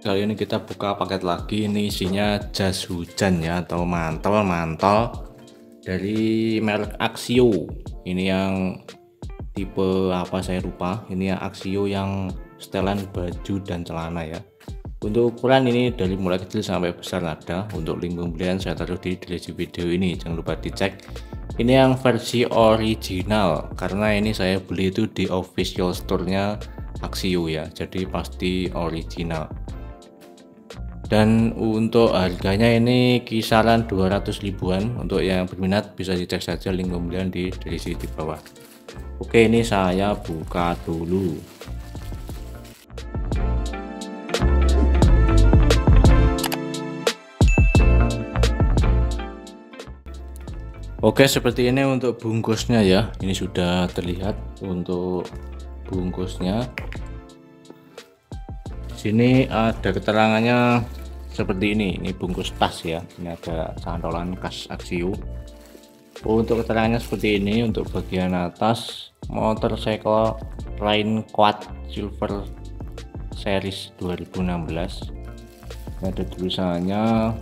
Kali ini kita buka paket lagi. Ini isinya jas hujan ya, atau mantel dari merek Axio. Ini yang tipe apa saya lupa. Ini yang Axio yang setelan baju dan celana ya. Untuk ukuran ini dari mulai kecil sampai besar ada. Untuk link pembelian saya taruh di deskripsi video ini, jangan lupa dicek. Ini yang versi original, karena ini saya beli itu di official store-nya Axio ya, jadi pasti original. Dan untuk harganya ini kisaran 200 ribuan. Untuk yang berminat bisa dicek saja link pembelian di deskripsi di bawah. Oke, ini saya buka dulu. Oke, seperti ini untuk bungkusnya ya. Ini sudah terlihat untuk bungkusnya. Di sini ada keterangannya seperti ini bungkus tas ya. Ini ada cantolan khas Axio. Untuk keterangannya seperti ini. Untuk bagian atas, motorcycle Rain Quad Silver Series 2016. Ini ada tulisannya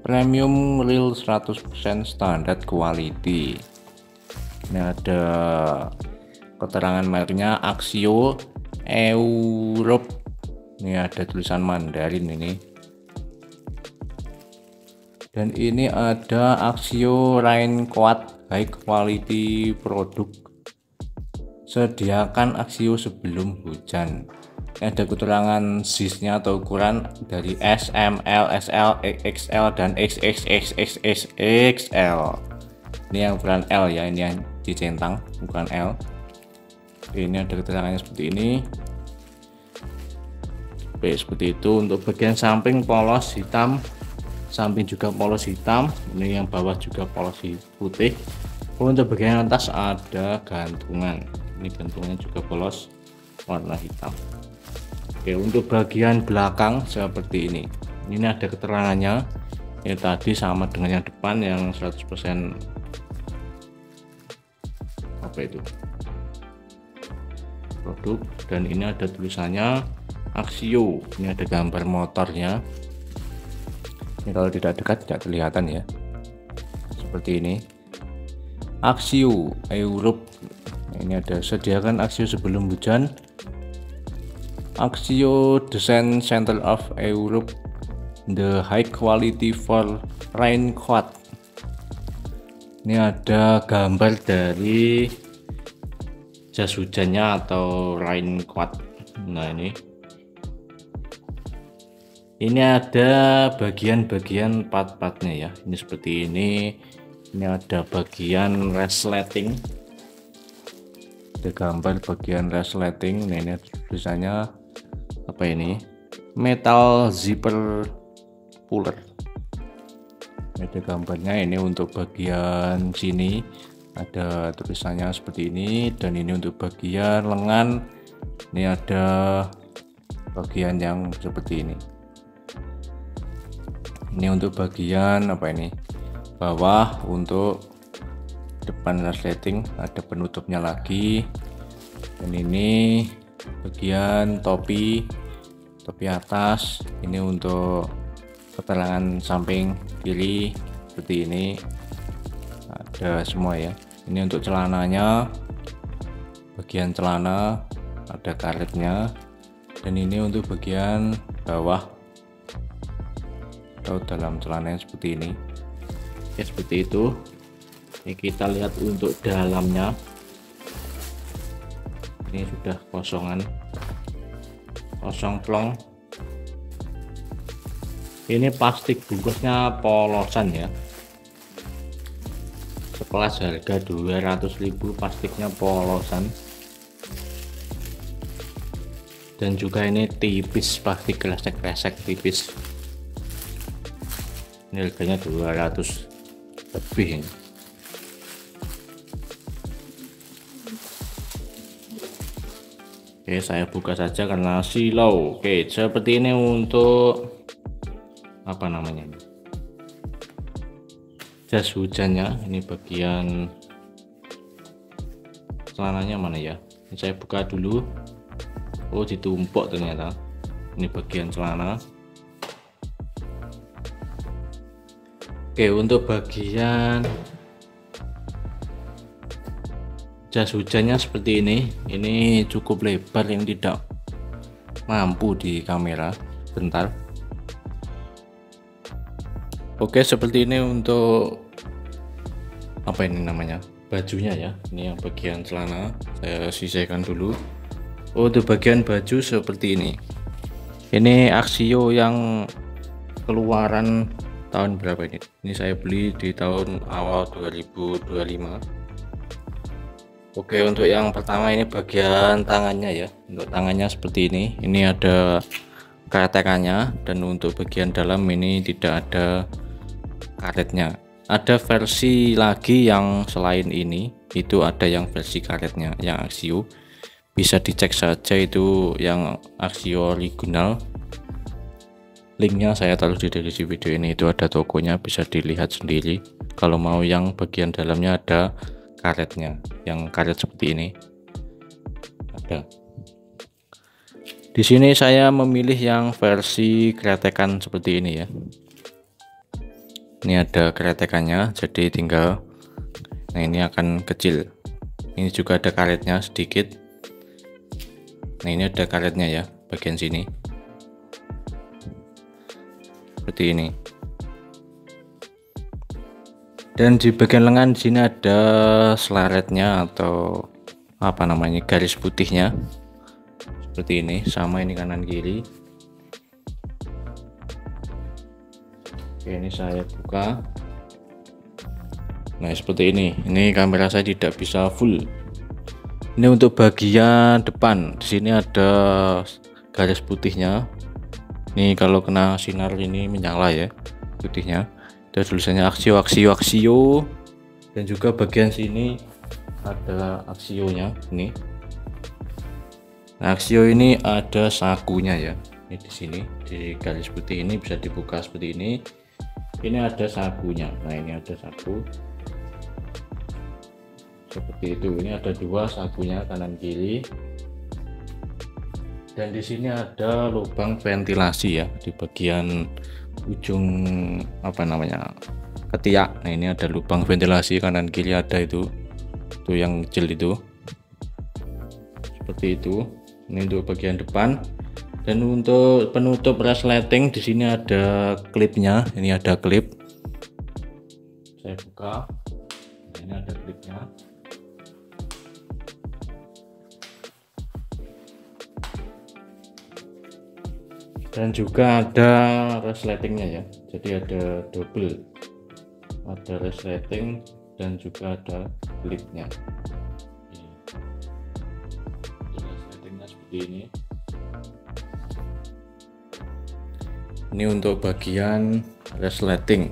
Premium Real 100% Standard Quality. Ini ada keterangan mereknya Axio Europe. Ini ada tulisan Mandarin ini. Dan ini ada Axio Rain Quad High Quality Product. Sediakan Axio sebelum hujan. Ini ada keterangan size-nya atau ukuran dari S, M, L, SL, XL, dan XXXXXL. Ini yang ukuran L ya, ini yang dicentang, bukan L. Ini ada keterangannya seperti ini. Oke, seperti itu. Untuk bagian samping polos hitam, samping juga polos hitam. Ini yang bawah juga polos putih. Untuk bagian atas ada gantungan. Ini gantungannya juga polos warna hitam. Oke, untuk bagian belakang seperti ini. Ini ada keterangannya. Ini tadi sama dengan yang depan yang 100% apa itu produk, dan ini ada tulisannya Axio. Ini ada gambar motornya. Ini kalau tidak dekat tidak kelihatan ya, seperti ini. Axio Europe. Ini ada sediakan Axio sebelum hujan. Axio Design Center of Europe, the high quality for rain quad. Ini ada gambar dari jas hujannya atau rain quad. Nah, ini ada bagian-bagian part-partnya ya. Ini seperti ini. Ini ada bagian resleting. Ada gambar bagian resleting. Nah, ini tulisannya apa ini? Metal zipper puller. Ada gambarnya. Ini untuk bagian sini ada tulisannya seperti ini, dan ini untuk bagian lengan. Ini ada bagian yang seperti ini. Ini untuk bagian apa ini? Bawah untuk depan resleting, ada penutupnya lagi. Dan ini bagian topi atas. Ini untuk keterangan samping kiri seperti ini. Ada semua ya. Ini untuk celananya, bagian celana ada karetnya, dan ini untuk bagian bawah atau dalam celananya seperti ini ya, seperti itu. Ini kita lihat untuk dalamnya. Ini sudah kosong plong. Ini plastik bungkusnya polosan ya, sekelas harga 200.000. plastiknya polosan, dan juga ini tipis, plastik kresek tipis. Ini harganya 200 lebih ini. Oke, saya buka saja karena silau. Oke, seperti ini untuk apa namanya ini, jas hujannya. Ini bagian celananya mana ya, ini saya buka dulu. Oh, ditumpuk ternyata. Ini bagian celana. Oke, untuk bagian jas hujannya seperti ini. Ini cukup lebar yang tidak mampu di kamera. Bentar. Oke, seperti ini untuk apa ini namanya, bajunya ya. Ini yang bagian celana saya sisihkan dulu. Oh, untuk bagian baju seperti ini Axio yang keluaran tahun berapa ini? Ini saya beli di tahun awal 2025. Oke, untuk yang pertama ini bagian tangannya ya. Untuk tangannya seperti ini ada karetannya, dan untuk bagian dalam ini tidak ada karetnya. Ada versi lagi yang selain ini, itu ada yang versi karetnya yang Axio. Bisa dicek saja itu yang Axio original. Linknya saya taruh di deskripsi video ini, itu ada tokonya, bisa dilihat sendiri. Kalau mau yang bagian dalamnya ada karetnya, yang karet seperti ini ada. Di sini saya memilih yang versi kretekan seperti ini ya. Ini ada kretekannya, jadi tinggal, nah ini akan kecil. Ini juga ada karetnya sedikit. Nah ini ada karetnya ya, bagian sini seperti ini. Dan di bagian lengan di sini ada selaretnya atau apa namanya, garis putihnya seperti ini. Sama ini kanan kiri. Oke, ini saya buka. Nah seperti ini. Ini kamera saya tidak bisa full. Ini untuk bagian depan. Di sini ada garis putihnya. Ini kalau kena sinar ini menyala ya putihnya. Ada tulisannya Axio. Dan juga bagian sini ada Axio-nya ini. Nah, Axio ini ada sakunya ya. Ini di sini di garis putih ini bisa dibuka seperti ini. Ini ada sakunya. Nah ini ada saku seperti itu. Ini ada dua sakunya, kanan kiri. Dan di sini ada lubang ventilasi ya di bagian ujung apa namanya, ketiak. Nah ini ada lubang ventilasi, kanan kiri ada itu yang kecil itu seperti itu. Ini untuk bagian depan. Dan untuk penutup resleting di sini ada klipnya. Ini ada klip. Saya buka. Nah, ini ada klipnya. Dan juga ada resletingnya ya. Jadi ada double. Ada resleting dan juga ada klipnya. Resletingnya seperti ini. Ini untuk bagian resleting.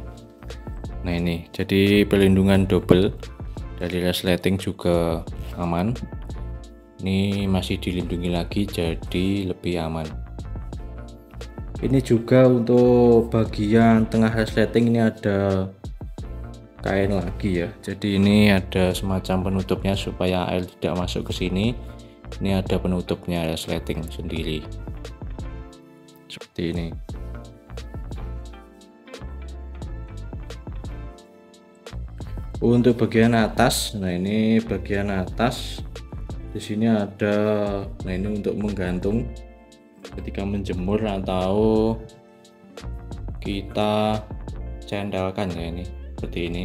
Nah ini jadi pelindungan double dari resleting juga aman. Ini masih dilindungi lagi jadi lebih aman. Ini juga untuk bagian tengah resleting ini ada kain lagi ya. Jadi ini ada semacam penutupnya supaya air tidak masuk ke sini. Ini ada penutupnya resleting sendiri. Seperti ini. Untuk bagian atas, nah ini bagian atas di sini ada, nah ini untuk menggantung ketika menjemur atau kita centelkan ya, ini seperti ini.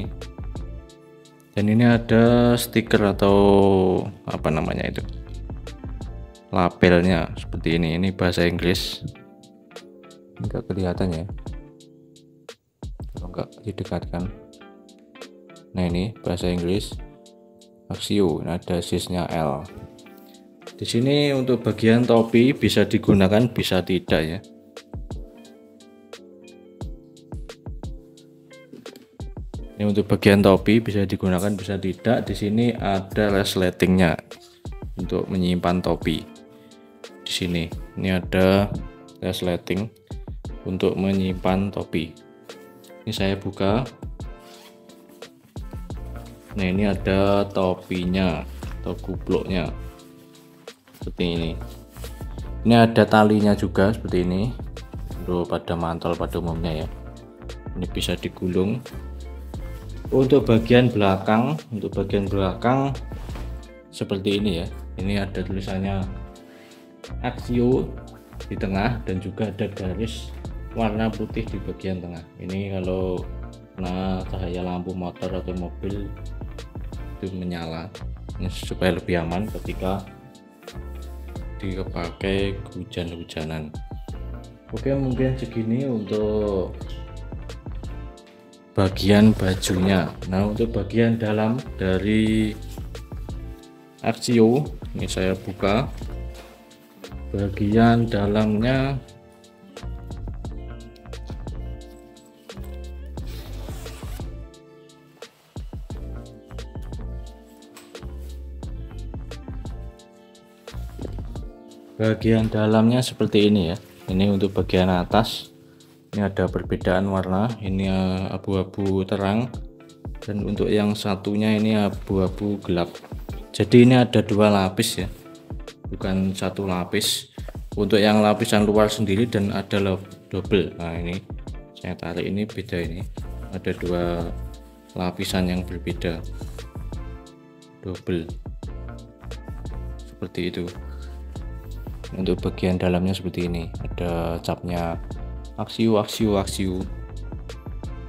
Dan ini ada stiker atau apa namanya itu, labelnya seperti ini. Ini bahasa Inggris, enggak kelihatan ya kalau enggak didekatkan. Nah ini bahasa Inggris Axio, ada sisnya L. Di sini untuk bagian topi bisa digunakan, bisa tidak ya. Ini untuk bagian topi bisa digunakan, bisa tidak. Di sini ada resletingnya untuk menyimpan topi. Di sini ini ada resleting untuk menyimpan topi. Ini saya buka. Nah ini ada topinya atau kupluknya seperti ini. Ini ada talinya juga seperti ini untuk pada mantol pada umumnya ya. Ini bisa digulung. Untuk bagian belakang seperti ini ya. Ini ada tulisannya Axio di tengah dan juga ada garis warna putih di bagian tengah. Ini kalau kena cahaya lampu motor atau mobil itu menyala. Ini supaya lebih aman ketika dipakai hujan-hujanan. Oke, mungkin segini untuk bagian bajunya. Nah, untuk bagian dalam dari Axio ini saya buka. Bagian dalamnya seperti ini ya. Ini untuk bagian atas. Ini ada perbedaan warna, ini abu-abu terang, dan untuk yang satunya ini abu-abu gelap. Jadi ini ada 2 lapis ya, bukan 1 lapis. Untuk yang lapisan luar sendiri dan ada double. Nah, ini saya tarik, ini beda, ini ada 2 lapisan yang berbeda, double seperti itu. Untuk bagian dalamnya seperti ini, ada capnya Axio.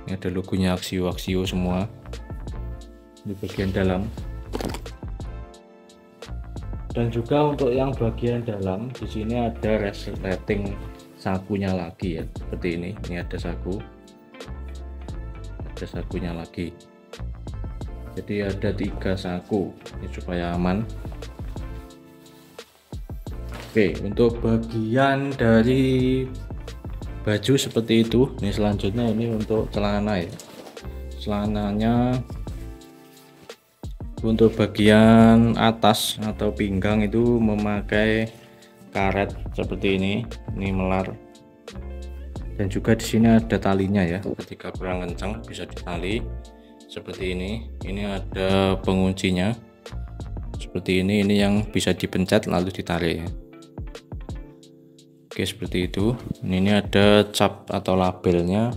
Ini ada logonya Axio semua di bagian dalam. Dan juga untuk yang bagian dalam di sini ada resleting sakunya lagi ya, seperti ini. Ini ada sakunya lagi. Jadi ada 3 saku ini supaya aman. Oke, untuk bagian dari baju seperti itu. Ini selanjutnya ini untuk celana ya. Celananya untuk bagian atas atau pinggang itu memakai karet seperti ini melar. Dan juga di sini ada talinya ya. Ketika kurang kencang bisa ditali seperti ini. Ini ada penguncinya seperti ini. Ini yang bisa dipencet lalu ditarik ya. Oke, seperti itu. Ini ada cap atau labelnya.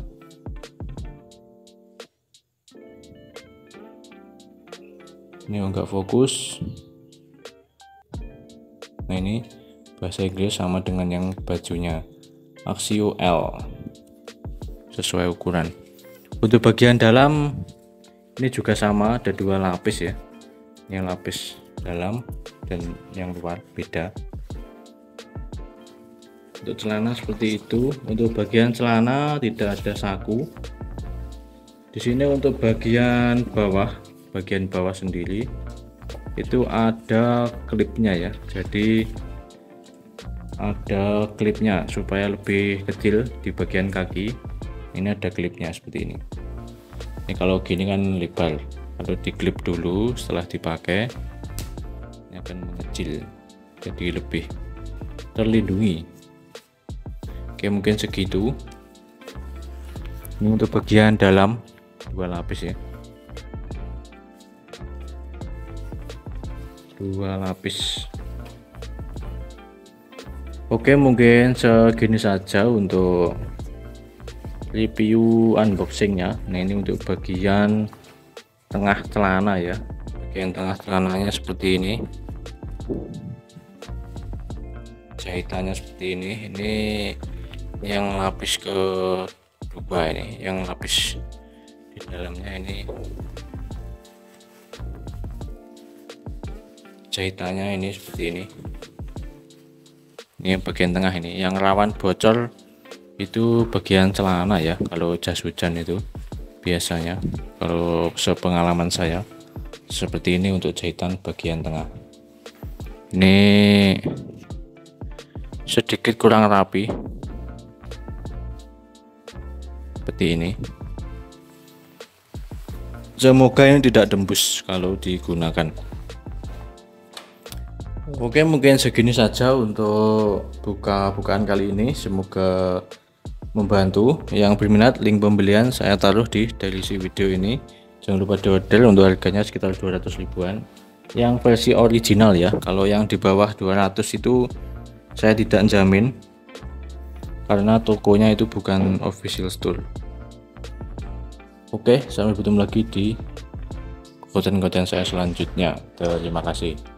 Ini enggak fokus. Nah, ini bahasa Inggris sama dengan yang bajunya, Axio L, sesuai ukuran. Untuk bagian dalam ini juga sama, ada 2 lapis ya. Yang lapis dalam dan yang luar beda. Untuk celana seperti itu. Untuk bagian celana tidak ada saku. Di sini untuk bagian bawah sendiri itu ada klipnya ya. Jadi ada klipnya supaya lebih kecil di bagian kaki. Ini ada klipnya seperti ini. Ini kalau gini kan lebar. Kalau diklip dulu setelah dipakai ini akan mengecil, jadi lebih terlindungi. Oke, mungkin segitu. Ini untuk bagian dalam 2 lapis ya. 2 lapis. Oke, mungkin segini saja untuk review unboxingnya. Nah, ini untuk bagian tengah celana ya. Bagian tengah celananya seperti ini. Jahitannya seperti ini. Ini yang lapis kedua, ini yang lapis di dalamnya. Ini jahitannya ini seperti ini. Ini bagian tengah, ini yang rawan bocor itu bagian celana ya. Kalau jas hujan itu biasanya, kalau sepengalaman saya seperti ini untuk jahitan bagian tengah. Ini sedikit kurang rapi seperti ini. Semoga ini tidak tembus kalau digunakan. Oke, mungkin segini saja untuk bukaan kali ini. Semoga membantu. Yang berminat, link pembelian saya taruh di deskripsi video ini. Jangan lupa diorder. Untuk harganya sekitar 200 ribuan yang versi original ya. Kalau yang di bawah 200 itu saya tidak jamin karena tokonya itu bukan official store. Oke, sampai bertemu lagi di konten-konten saya selanjutnya. Terima kasih.